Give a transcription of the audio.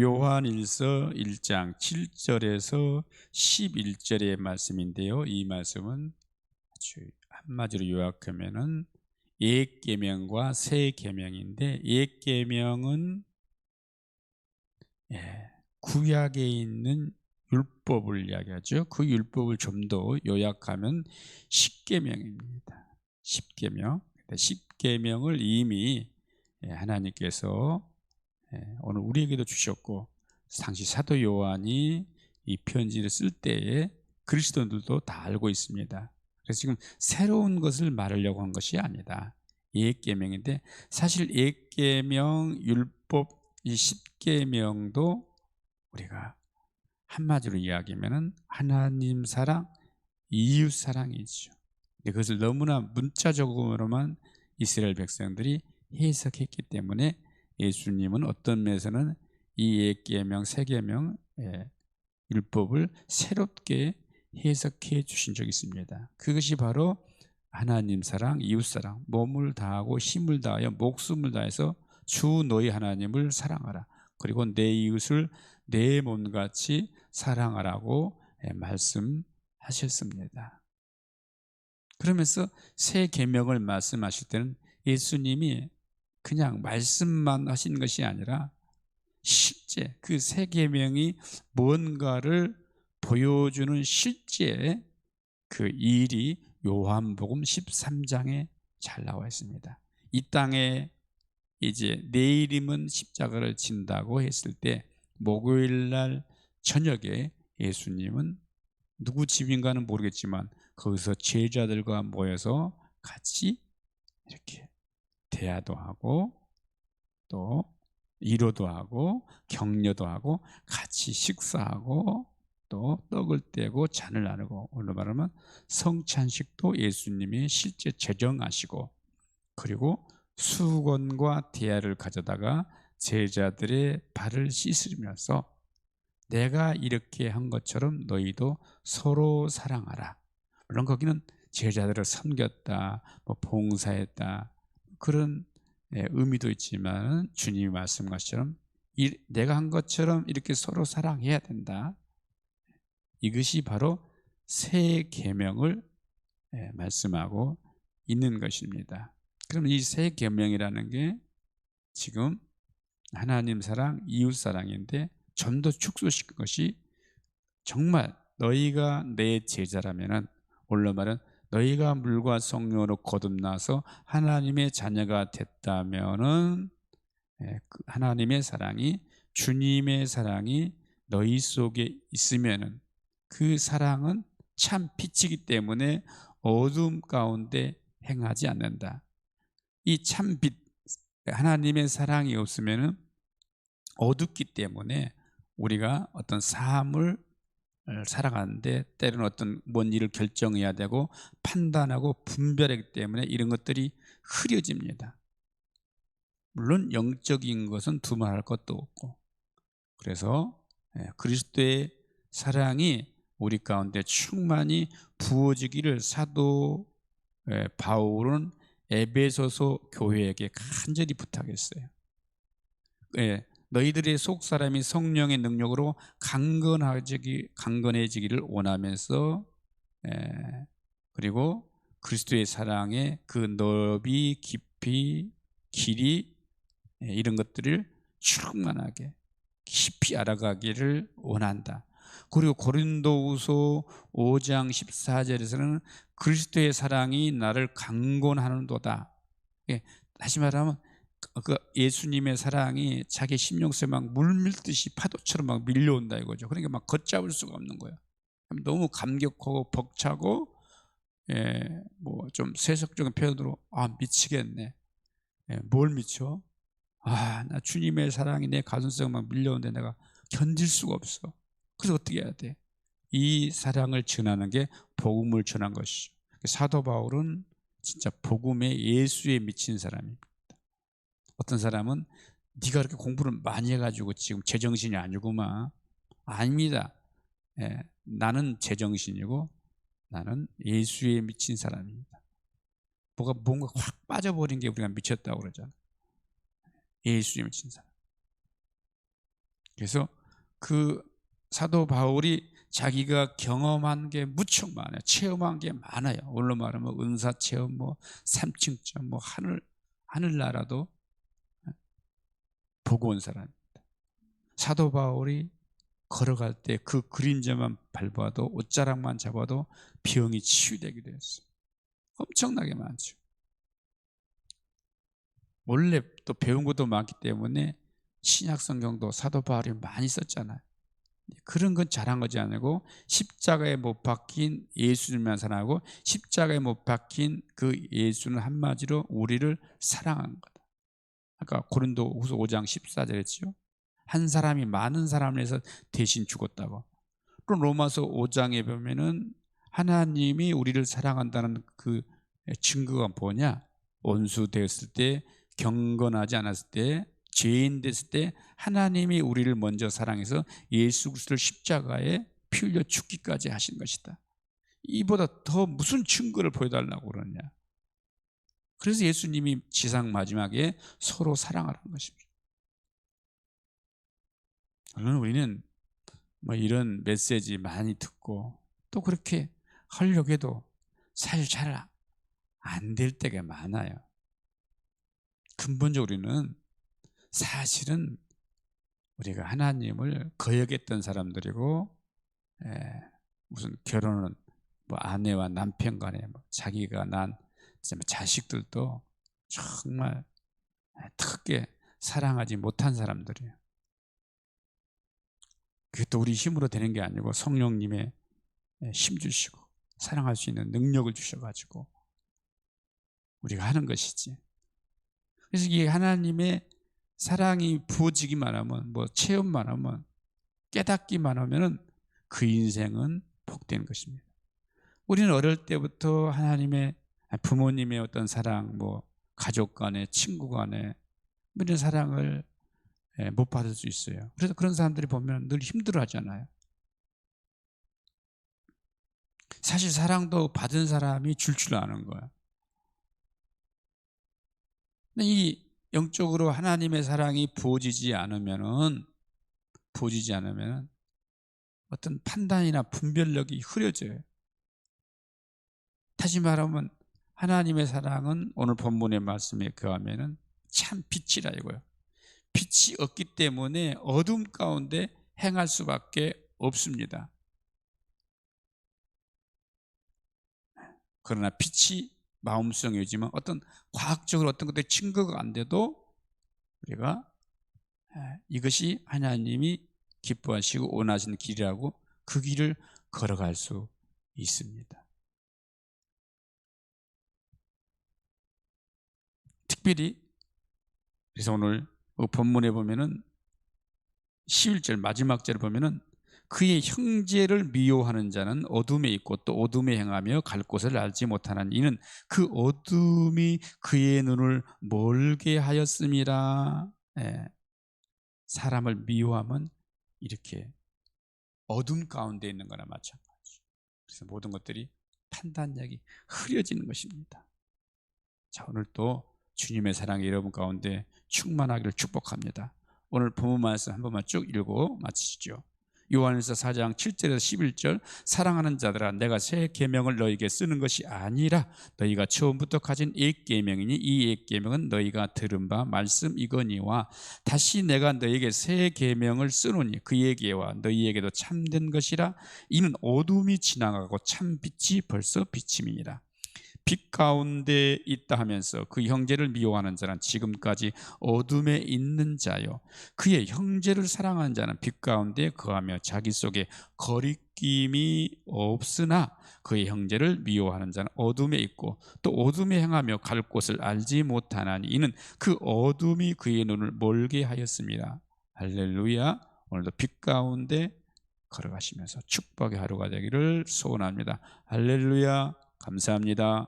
요한일서 1장 7절에서 11절의 말씀인데요. 이 말씀은 아주 한마디로 요약하면은 옛 계명과 새 계명인데, 옛 계명은 구약에 있는 율법을 이야기하죠. 그 율법을 좀 더 요약하면 십계명입니다. 십계명. 십계명을 이미 하나님께서 오늘 우리에게도 주셨고, 당시 사도 요한이 이 편지를 쓸 때에 그리스도인들도 다 알고 있습니다. 그래서 지금 새로운 것을 말하려고 한 것이 아니다. 옛 계명인데, 사실 옛 계명 율법 이 십계명도 우리가 한마디로 이야기하면은 하나님 사랑, 이웃 사랑이죠. 그것을 너무나 문자적으로만 이스라엘 백성들이 해석했기 때문에 예수님은 어떤 면에서는 이 옛 계명, 새 계명 율법을 새롭게 해석해 주신 적이 있습니다. 그것이 바로 하나님 사랑, 이웃 사랑, 몸을 다하고 힘을 다하여 목숨을 다해서 주 너희 하나님을 사랑하라. 그리고 내 이웃을 내 몸같이 사랑하라고 말씀하셨습니다. 그러면서 새 계명을 말씀하실 때는 예수님이 그냥 말씀만 하신 것이 아니라 실제 그 새 계명이 뭔가를 보여주는 실제 그 일이 요한복음 13장에 잘 나와 있습니다. 이 땅에 이제 내일이면 십자가를 진다고 했을 때 목요일 날 저녁에 예수님은 누구 집인가는 모르겠지만 거기서 제자들과 모여서 같이 이렇게 대화도 하고 또 위로도 하고 격려도 하고 같이 식사하고 또 떡을 떼고 잔을 나누고, 오늘 말하면 성찬식도 예수님이 실제 제정하시고, 그리고 수건과 대야를 가져다가 제자들의 발을 씻으면서 내가 이렇게 한 것처럼 너희도 서로 사랑하라. 물론 거기는 제자들을 섬겼다, 봉사했다, 그런 의미도 있지만 주님이 말씀하신 것처럼 내가 한 것처럼 이렇게 서로 사랑해야 된다. 이것이 바로 새 계명을 말씀하고 있는 것입니다. 그럼 이 새 계명이라는 게 지금 하나님 사랑, 이웃 사랑인데 좀 더 축소시킨 것이, 정말 너희가 내 제자라면은, 원로 말은 너희가 물과 성령으로 거듭나서 하나님의 자녀가 됐다면은 하나님의 사랑이, 주님의 사랑이 너희 속에 있으면은 그 사랑은 참 빛이기 때문에 어둠 가운데 행하지 않는다. 이 참 빛, 하나님의 사랑이 없으면은 어둡기 때문에 우리가 어떤 삶을 살아가는데 때로는 어떤 뭔 일을 결정해야 되고 판단하고 분별하기 때문에 이런 것들이 흐려집니다. 물론 영적인 것은 두말할 것도 없고, 그래서 그리스도의 사랑이 우리 가운데 충만히 부어지기를 사도 바울은 에베소서 교회에게 간절히 부탁했어요. 너희들의 속 사람이 성령의 능력으로 강건해지기를 원하면서, 그리고 그리스도의 사랑의 그 넓이, 깊이, 길이, 이런 것들을 충만하게 깊이 알아가기를 원한다. 그리고 고린도후서 5장 14절에서는 그리스도의 사랑이 나를 강건하는도다. 다시 말하면 그 예수님의 사랑이 자기 심령속에 막 물밀듯이 파도처럼 막 밀려온다 이거죠. 그러니까 막 걷잡을 수가 없는 거예요. 너무 감격하고 벅차고, 뭐 좀 세속적인 표현으로 미치겠네. 뭘 미쳐? 나 주님의 사랑이 내 가슴속에 막 밀려오는데 내가 견딜 수가 없어. 그래서 어떻게 해야 돼? 이 사랑을 전하는 게 복음을 전한 것이죠. 사도 바울은 진짜 복음에, 예수에 미친 사람입니다. 어떤 사람은 네가 그렇게 공부를 많이 해가지고 지금 제정신이 아니구만. 아닙니다. 나는 제정신이고 나는 예수에 미친 사람입니다. 뭔가 확 빠져버린 게 우리가 미쳤다고 그러잖아. 예수에 미친 사람. 그래서 그 사도 바울이 자기가 경험한 게 무척 많아요. 체험한 게 많아요. 오늘로 말하면 은사 체험, 뭐 삼층점, 뭐 하늘나라도 보고 온 사람입니다. 사도 바울이 걸어갈 때 그 그림자만 밟아도, 옷자락만 잡아도 병이 치유되기도 했어요. 엄청나게 많죠. 원래 또 배운 것도 많기 때문에 신약 성경도 사도 바울이 많이 썼잖아요. 그런 건 잘한 거지 아니고 십자가에 못 박힌 예수님만 사랑하고 십자가에 못 박힌 그 예수는 한마디로 우리를 사랑한 거다. 아까 고린도후서 5장 14절 했죠. 한 사람이 많은 사람을 위해서 대신 죽었다고. 또 로마서 5장에 보면은 하나님이 우리를 사랑한다는 그 증거가 뭐냐? 원수 되었을 때, 경건하지 않았을 때, 죄인 됐을 때 하나님이 우리를 먼저 사랑해서 예수 그리스도를 십자가에 피 흘려 죽기까지 하신 것이다. 이보다 더 무슨 증거를 보여달라고 그러냐. 그래서 예수님이 지상 마지막에 서로 사랑하라는 것입니다. 물론 우리는 뭐 이런 메시지 많이 듣고 또 그렇게 하려고 해도 사실 잘 안 될 때가 많아요. 근본적으로 우리는 사실은 우리가 하나님을 거역했던 사람들이고, 무슨 결혼은 뭐 아내와 남편 간에 뭐 자기가 난 자식들도 정말 크게 사랑하지 못한 사람들이에요. 그게 또 우리 힘으로 되는 게 아니고 성령님의 힘 주시고 사랑할 수 있는 능력을 주셔가지고 우리가 하는 것이지. 그래서 이게 하나님의 사랑이 부어지기만 하면, 뭐 체험만 하면, 깨닫기만 하면은 그 인생은 복된 것입니다. 우리는 어릴 때부터 하나님의, 부모님의 어떤 사랑, 뭐 가족 간에, 친구 간에 이런 사랑을 못 받을 수 있어요. 그래서 그런 사람들이 보면 늘 힘들어하잖아요. 사실 사랑도 받은 사람이 줄 아는 거야. 근데 이 영적으로 하나님의 사랑이 부어지지 않으면은 어떤 판단이나 분별력이 흐려져요. 다시 말하면 하나님의 사랑은 오늘 본문의 말씀에 그하면은 참 빛이라 이거예요. 빛이 없기 때문에 어둠 가운데 행할 수밖에 없습니다. 그러나 빛이 마음속에 있지만 어떤 과학적으로 어떤 것들이 증거가 안 돼도 우리가 이것이 하나님이 기뻐하시고 원하시는 길이라고 그 길을 걸어갈 수 있습니다. 특별히 그래서 오늘 본문에 보면은 11절 마지막 절을 보면은 그의 형제를 미워하는 자는 어둠에 있고 또 어둠에 행하며 갈 곳을 알지 못하는 이는 그 어둠이 그의 눈을 멀게 하였음이라. 사람을 미워하면 이렇게 어둠 가운데 있는 거나 마찬가지. 그래서 모든 것들이 판단력이 흐려지는 것입니다. 자, 오늘 또 주님의 사랑이 여러분 가운데 충만하기를 축복합니다. 오늘 본문 말씀 한 번만 쭉 읽고 마치시죠. 요한일서 4장 7절에서 11절 사랑하는 자들아 내가 새 계명을 너희에게 쓰는 것이 아니라 너희가 처음부터 가진 옛 계명이니 이 옛 계명은 너희가 들은 바 말씀 이거니와 다시 내가 너희에게 새 계명을 쓰노니 그에게와 너희에게도 참된 것이라 이는 어둠이 지나가고 참 빛이 벌써 비침이니라. 빛 가운데 있다 하면서 그 형제를 미워하는 자는 지금까지 어둠에 있는 자요 그의 형제를 사랑하는 자는 빛 가운데 거하며 자기 속에 거리낌이 없으나 그의 형제를 미워하는 자는 어둠에 있고 또 어둠에 행하며 갈 곳을 알지 못하나니 이는 그 어둠이 그의 눈을 멀게 하였습니다. 할렐루야. 오늘도 빛 가운데 걸어가시면서 축복의 하루가 되기를 소원합니다. 할렐루야. 감사합니다.